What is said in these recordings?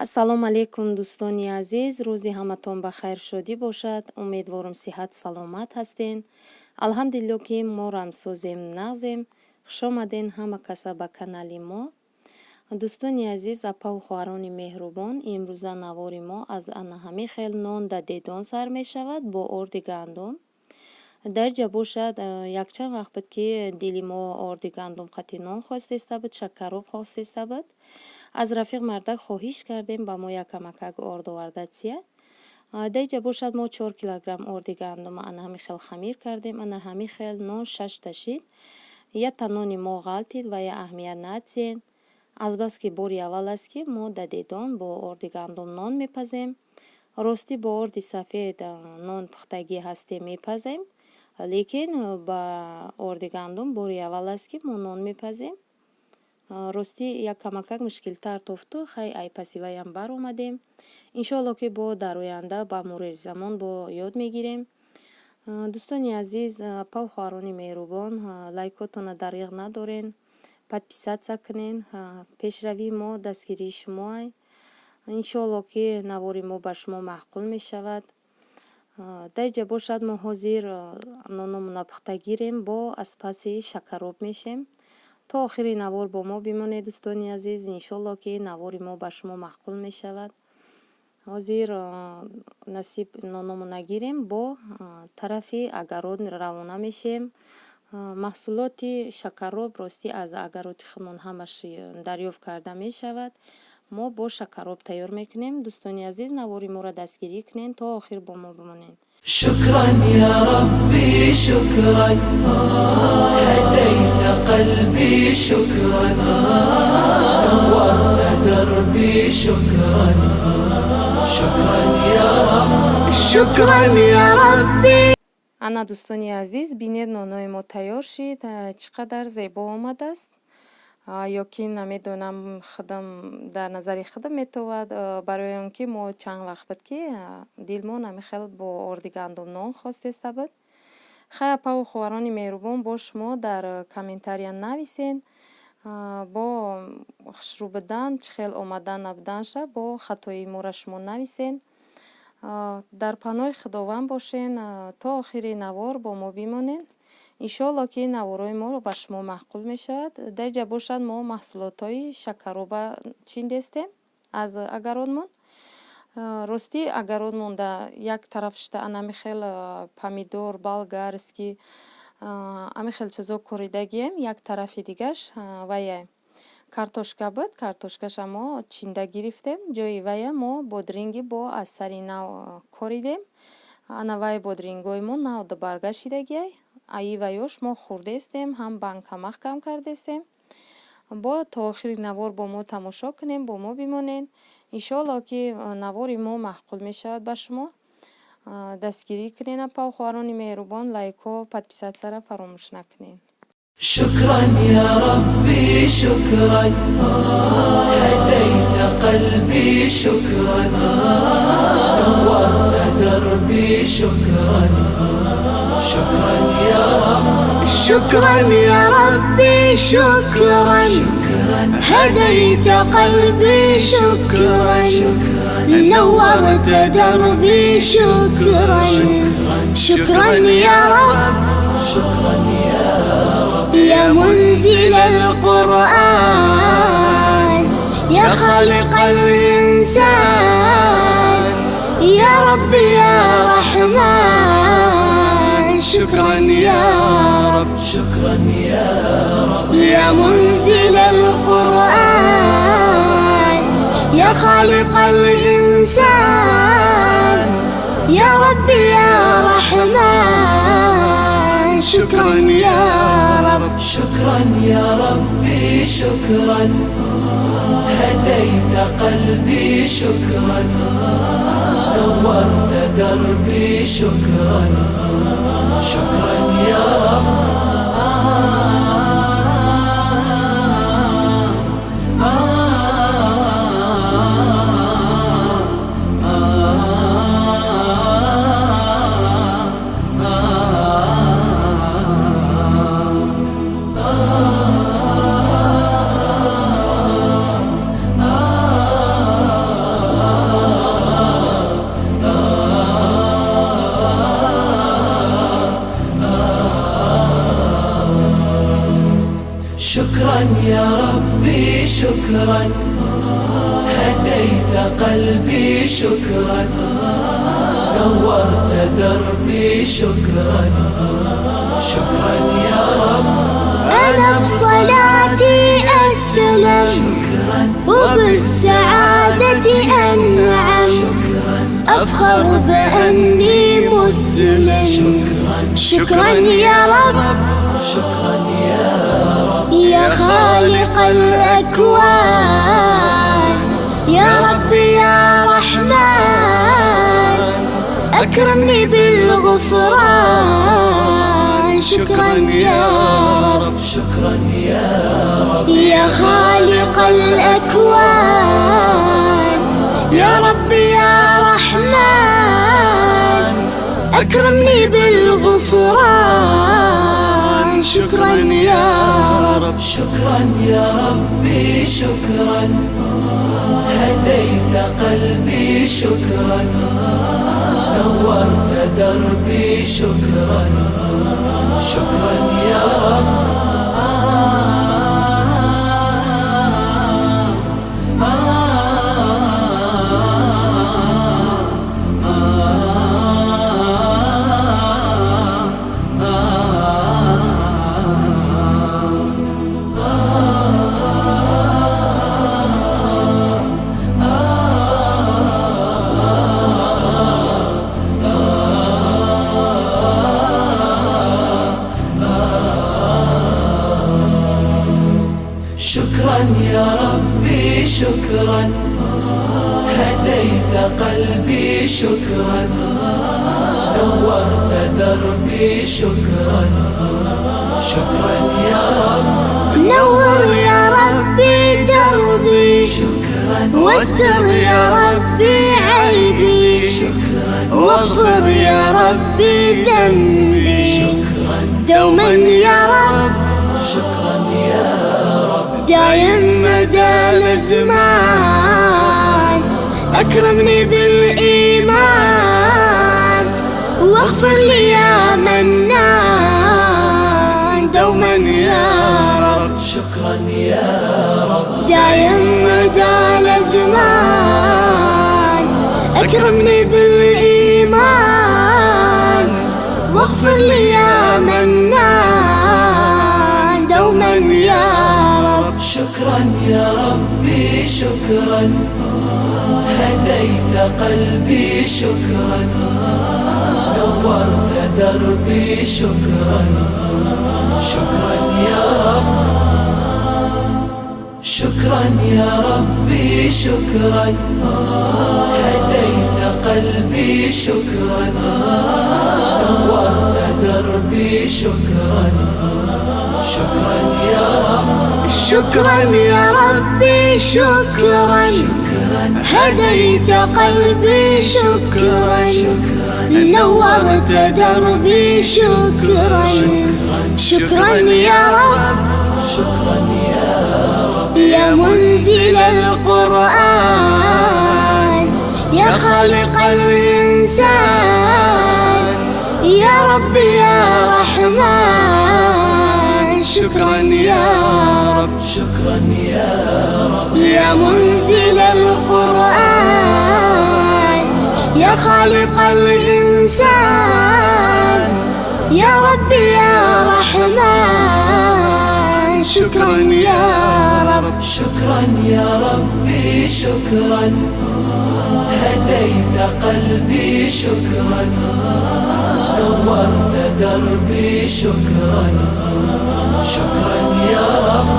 ассалому алайкум дӯстони азиз, рӯзи ҳаматон ба хайр шодӣ бошад. Умедворам сиҳат саломат ҳастен. Алҳамдулилло ки мо рамсозем нағзем. хушомаден ҳама каса ба канали мо. дӯстони азиз, апа ва хоҳарони меҳрубон, имрӯза навори мо аз ҳамин хел нон да дедон сар мешавад бо орди гандум. дарҷа бошад якчанд вақт буд ки дили мо орди гандум қати нон хостеста буд, шакароб хостеста буд. аз рафиқ мардак хоҳиш кардем ба мо якамакак орд овардатсия. дарҷа бошад мо 4 килограмм орди гандум ана ҳамин хел хамир кардем, ана ҳамин хел нон 6 ташид. ята нони мо ғалтид ва я аҳамият надсен. азбаски бори аввал аст ки мо да дедон бо орди гандум нон мепазем. ростӣ бо орди сафед нон пухтагӣ ҳастем мепазем, лекин ба орди гандум бори аввал аст ки мо нон мепазем. ростӣ якамакак мушкилтар тофту, хай айпаси ваям баромадем. иншоалло ки бо дар оянда ба мурори замон бо ёд мегирем. дӯстони азиз, апа ва хоҳарони меҳрубон, лайкотона дариғ надорен, подписатсия кунен. пешравии мо дастгирии шумоай. иншоалло ки навори мо ба шумо маъқул мешавад. дарҷа бошад мо ҳозир нономуна пухта гирем, бо аспаси шакароб мешем. то охири навор бо мо бимонед дӯстони азиз. иншоалло ки навори мо ба шумо маъқул мешавад. ҳозир насиб нономуна гирем, бо тарафи агарод равона мешем. маҳсулоти шакароб ростӣ аз агароти худмон ҳамаш дарёфт карда мешавад. мо бо шакароб тайёр мекунем. дӯстони азиз, навори моро дастгирӣ кунен, то охир бо мо бимонед. شكرا يا ربي شكرا هديت قلبي شكرا نورت دربي شكرا شكرا يا رب شكرا يا ربي. ана дӯстони азиз, бинед нонои мо тайёр шид. чӣ қадар зебо омадааст. ё ки намедонам худам дар назари худам метавад, барои он ки мо чанд вақт буд ки дилмон намехел бо орди гандум нон хостеста буд. хай апа ва хоҳарони меҳрубон, бо шумо дар комментария нависен, бо хушрӯ будан чӣ хел омадан набуданша, бо хатои моро шумо нависен. дар паноҳи худованд бошен. то охири навор бо мо бимонен. иншоалло ки наворои мо ба шумо маъқул мешавад. дарҷа бошад мо маҳсулотҳои шакароба чиндестем аз агародмон. ростӣ агародмон да як тарафшда анамихел помидор, болгарский, амихел чизо коридагием, як тарафи дигаш вая картошка буд. картошкаша мо чинда гирифтем. ҷои вая мо бодринги бо аз сари нав коридем. ана вай бодрингои мо нав баргашидагиай. аи ваёш мо хурдестем, ҳам банка маҳкам кардестем. бо то охири навор бо мо тамошо кунем, бо мо бимонен. иншоалло ки навори мо маъқул мешавад ба шумо. дастгирӣ кунен апа ва хоҳарони меҳрубон, лайко, подписатсияро фаромӯш накунен. شكرا يا ربي شكرا هديت قلبي شكرا نورت دربي شكرا شكرا يا رب شكرا يا ربي شكرا هديت قلبي شكرا نورت دربي شكرا شكرا يا رب شكرا يا رب يا منزل القرآن يا خالق الإنسان يا رب يا رحمن شكرا يا رب شكرا يا رب يا منزل القرآن يا خالق الإنسان يا رب يا رحمن شكرا يا رب شكرا يا ربي شكرا هديت قلبي شكرا نورت دربي شكرا شكرا يا رب هديت قلبي شكرا، نورت دربي شكرا، شكرا يا رب. أنا بصلاتي أسلم وبالسعادة أنعم، أفخر بأني مسلم. شكرا يا رب، شكرا يا رب، يا خالق الأكوان، يا رب يا رحمن، أكرمني بالغفران. شكرا يا رب، شكرا يا رب، يا خالق الأكوان، يا رب يا رحمن، أكرمني بالغفران. شكرا يا رب، شكرا يا ربي شكرا، هديت قلبي شكرا، نورت دربي شكرا، شكرا يا رب. شكرا يا ربي شكرا، هديت قلبي شكرا، نورت دربي شكرا، شكرا يا رب. نور يا ربي دربي شكرا واستر يا ربي عيبي، شكرا واغفر يا ربي ذنبي شكرا دوما يا رب، شكرا يا رب، دايم مدى الزمان. أكرمني بالإيمان واغفر لي يا منان دوما يا رب. شكرا يا رب، دايم مدى الزمان. أكرمني بالإيمان واغفر لي يا منان دوما يا رب. شكرا يا ربي شكرا، هديت قلبي شكرا، نورت دربي شكرا، شكرا يا رب. شكرا يا ربي شكرا، هديت قلبي شكرا، نورت دربي شكرا، شكرا يا رب. شكرا يا ربي شكرا، هديت قلبي شكرا، نورت دربي شكرا، شكرا يا رب. شكرا يا رب، يا منزل القرآن، يا خالق الإنسان، يا رب يا رحمن. شكرا يا رب، شكرا يا رب، يا منزل القرآن، يا خالق الإنسان، يا رب يا رحمن. شكرا يا رب، شكرا يا ربي شكرا، هديت قلبي شكرا، نورت دربي شكرا، شكرا يا رب.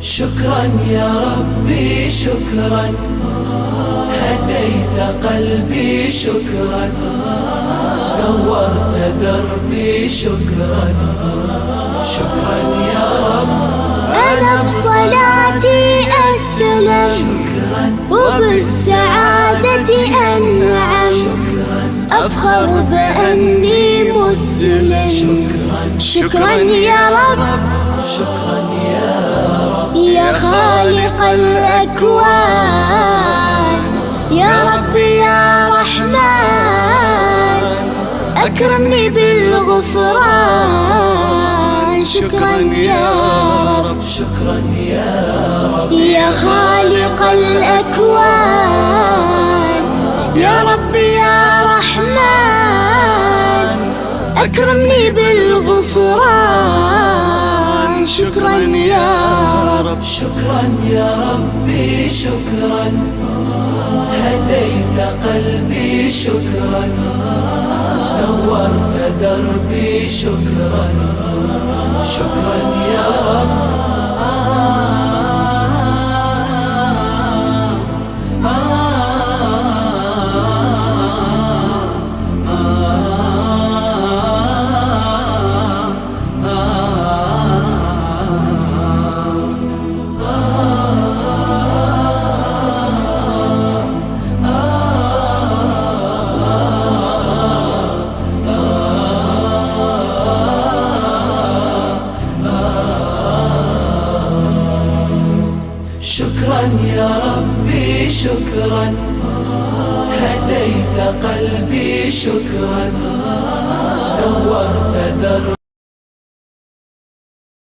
شكرا يا ربي شكرا، هديت قلبي شكرا، نورت دربي شكرا، شكرا يا رب. أنا بصلاتي أسلم أفخر بأني مسلم. شكرا يا رب، شكرا يا رب، يا خالق الأكوان. يا ربي يا رحمن أكرمني بالغفران. شكرا يا رب، شكرا يا رب، يا خالق الأكوان. يا ربي يا رحمن أكرمني بالغفران. شكرا يا رب، شكرا يا ربي، شكرا هديت قلبي، شكرا نورت دربي، شكرا شكرا يا رب. شكرا يا ربي، شكرا هديت قلبي، شكرا نورت دربي.